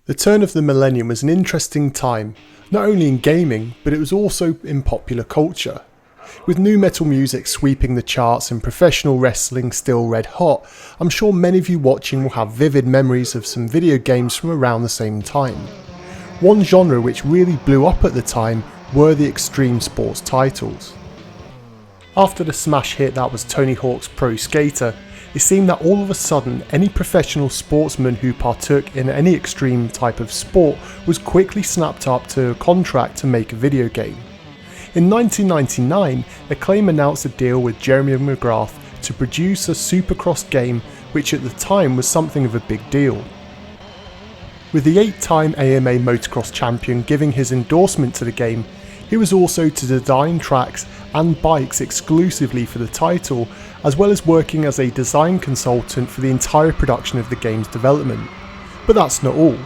The turn of the millennium was an interesting time, not only in gaming, but it was also in popular culture. With nu metal music sweeping the charts and professional wrestling still red hot, I'm sure many of you watching will have vivid memories of some video games from around the same time. One genre which really blew up at the time were the extreme sports titles. After the smash hit that was Tony Hawk's Pro Skater, it seemed that all of a sudden any professional sportsman who partook in any extreme type of sport was quickly snapped up to a contract to make a video game. In 1999, Acclaim announced a deal with Jeremy McGrath to produce a Supercross game, which at the time was something of a big deal. With the 8-time AMA motocross champion giving his endorsement to the game, he was also to design tracks and bikes exclusively for the title, as well as working as a design consultant for the entire production of the game's development. But that's not all.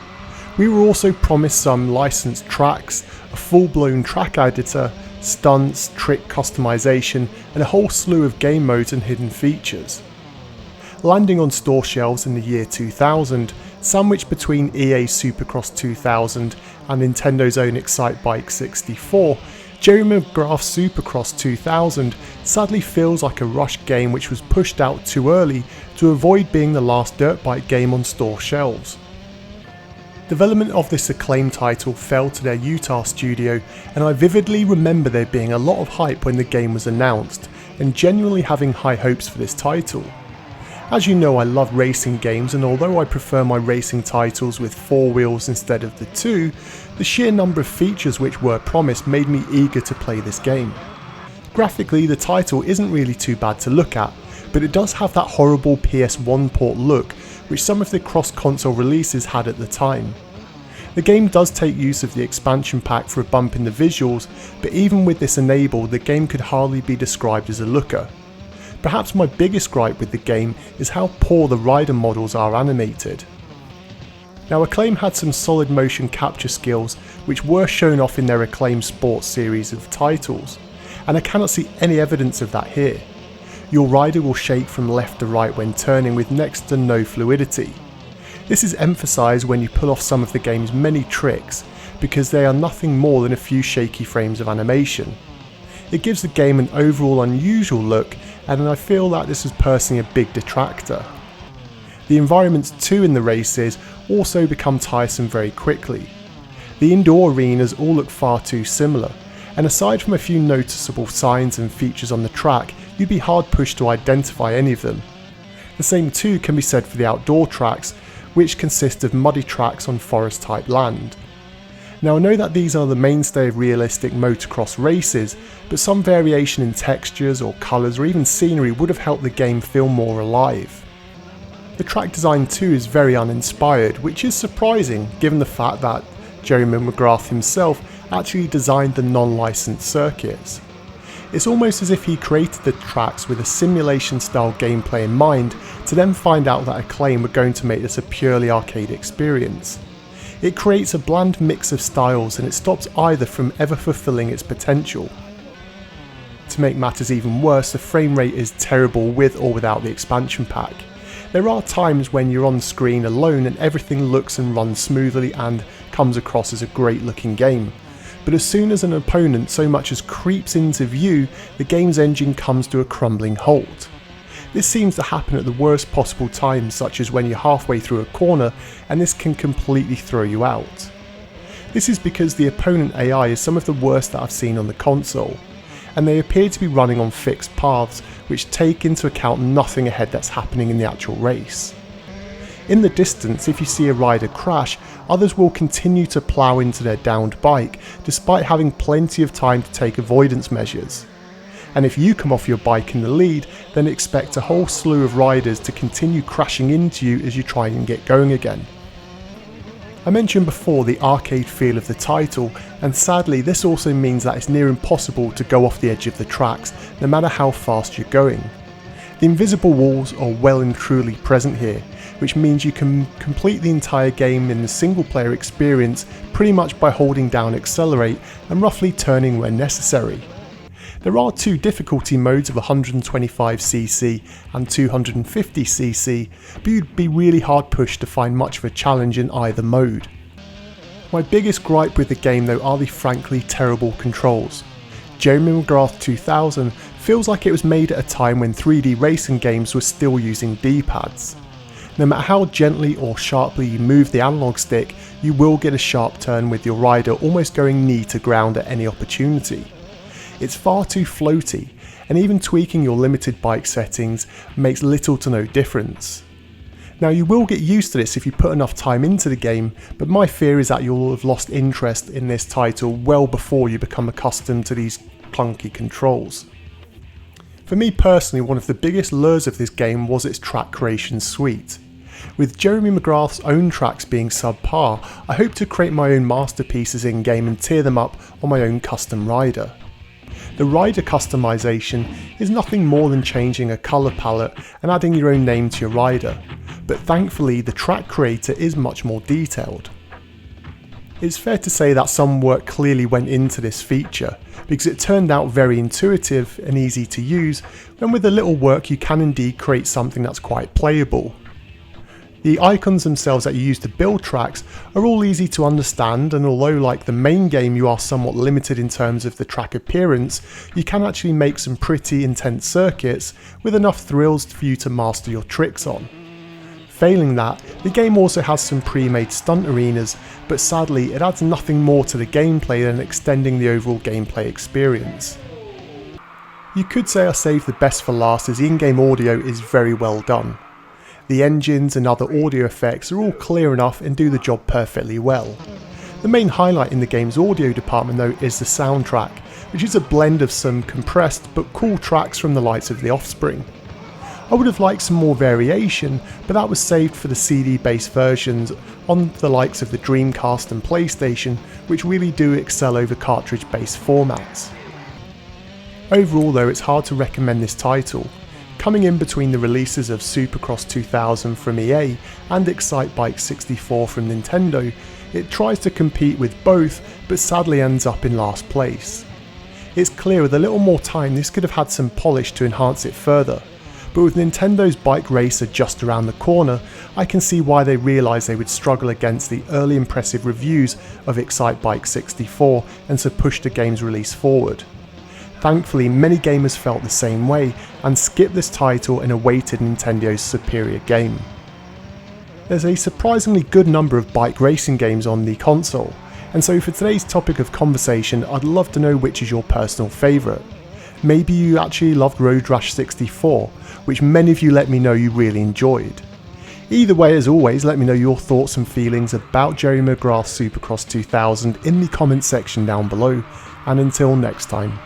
We were also promised some licensed tracks, a full-blown track editor, stunts, trick customization, and a whole slew of game modes and hidden features. Landing on store shelves in the year 2000, sandwiched between EA's Supercross 2000 and Nintendo's own Excitebike 64, Jeremy McGrath's Supercross 2000 sadly feels like a rushed game which was pushed out too early to avoid being the last dirt bike game on store shelves. Development of this Acclaim title fell to their Utah studio, and I vividly remember there being a lot of hype when the game was announced, and genuinely having high hopes for this title. As you know, I love racing games, and although I prefer my racing titles with 4 wheels instead of the 2, the sheer number of features which were promised made me eager to play this game. Graphically, the title isn't really too bad to look at, but it does have that horrible PS1 port look which some of the cross-console releases had at the time. The game does take use of the expansion pack for a bump in the visuals, but even with this enabled, the game could hardly be described as a looker. Perhaps my biggest gripe with the game is how poor the rider models are animated. Now, Acclaim had some solid motion capture skills which were shown off in their Acclaim Sports series of titles, and I cannot see any evidence of that here. Your rider will shake from left to right when turning with next to no fluidity. This is emphasised when you pull off some of the game's many tricks, because they are nothing more than a few shaky frames of animation. It gives the game an overall unusual look, and I feel that this is personally a big detractor. The environments too in the races also become tiresome very quickly. The indoor arenas all look far too similar, and aside from a few noticeable signs and features on the track, you'd be hard pushed to identify any of them. The same too can be said for the outdoor tracks, which consist of muddy tracks on forest type land. Now, I know that these are the mainstay of realistic motocross races, but some variation in textures or colours or even scenery would have helped the game feel more alive. The track design too is very uninspired, which is surprising given the fact that Jeremy McGrath himself actually designed the non-licensed circuits. It's almost as if he created the tracks with a simulation style gameplay in mind, to then find out that Acclaim were going to make this a purely arcade experience. It creates a bland mix of styles, and it stops either from ever fulfilling its potential. To make matters even worse, the frame rate is terrible with or without the expansion pack. There are times when you're on screen alone and everything looks and runs smoothly and comes across as a great looking game. But as soon as an opponent so much as creeps into view, the game's engine comes to a crumbling halt. This seems to happen at the worst possible times, such as when you're halfway through a corner, and this can completely throw you out. This is because the opponent AI is some of the worst that I've seen on the console, and they appear to be running on fixed paths which take into account nothing ahead that's happening in the actual race. In the distance, if you see a rider crash, others will continue to plough into their downed bike, despite having plenty of time to take avoidance measures. And if you come off your bike in the lead, then expect a whole slew of riders to continue crashing into you as you try and get going again. I mentioned before the arcade feel of the title, and sadly this also means that it's near impossible to go off the edge of the tracks, no matter how fast you're going. The invisible walls are well and truly present here, which means you can complete the entire game in the single player experience pretty much by holding down accelerate and roughly turning when necessary. There are 2 difficulty modes of 125cc and 250cc, but you'd be really hard pushed to find much of a challenge in either mode. My biggest gripe with the game though are the frankly terrible controls. Jeremy McGrath 2000 feels like it was made at a time when 3D racing games were still using D-pads. No matter how gently or sharply you move the analog stick, you will get a sharp turn with your rider almost going knee to ground at any opportunity. It's far too floaty, and even tweaking your limited bike settings makes little to no difference. Now you will get used to this if you put enough time into the game, but my fear is that you'll have lost interest in this title well before you become accustomed to these clunky controls. For me personally, one of the biggest lures of this game was its track creation suite. With Jeremy McGrath's own tracks being subpar, I hope to create my own masterpieces in game and tear them up on my own custom rider. The rider customization is nothing more than changing a colour palette and adding your own name to your rider, but thankfully the track creator is much more detailed. It's fair to say that some work clearly went into this feature, because it turned out very intuitive and easy to use, and with a little work you can indeed create something that's quite playable. The icons themselves that you use to build tracks are all easy to understand, and although like the main game you are somewhat limited in terms of the track appearance, you can actually make some pretty intense circuits with enough thrills for you to master your tricks on. Failing that, the game also has some pre-made stunt arenas, but sadly it adds nothing more to the gameplay than extending the overall gameplay experience. You could say I saved the best for last, as the in-game audio is very well done. The engines and other audio effects are all clear enough and do the job perfectly well. The main highlight in the game's audio department though is the soundtrack, which is a blend of some compressed but cool tracks from the likes of The Offspring. I would have liked some more variation, but that was saved for the CD-based versions on the likes of the Dreamcast and PlayStation, which really do excel over cartridge-based formats. Overall though, it's hard to recommend this title. Coming in between the releases of Supercross 2000 from EA and Excitebike 64 from Nintendo, it tries to compete with both, but sadly ends up in last place. It's clear with a little more time this could have had some polish to enhance it further, but with Nintendo's Bike Racer just around the corner, I can see why they realised they would struggle against the early impressive reviews of Excitebike 64 and so pushed the game's release forward. Thankfully, many gamers felt the same way and skipped this title and awaited Nintendo's superior game. There's a surprisingly good number of bike racing games on the console, and so for today's topic of conversation, I'd love to know which is your personal favourite. Maybe you actually loved Road Rash 64, which many of you let me know you really enjoyed. Either way, as always, let me know your thoughts and feelings about Jeremy McGrath Supercross 2000 in the comments section down below, and until next time.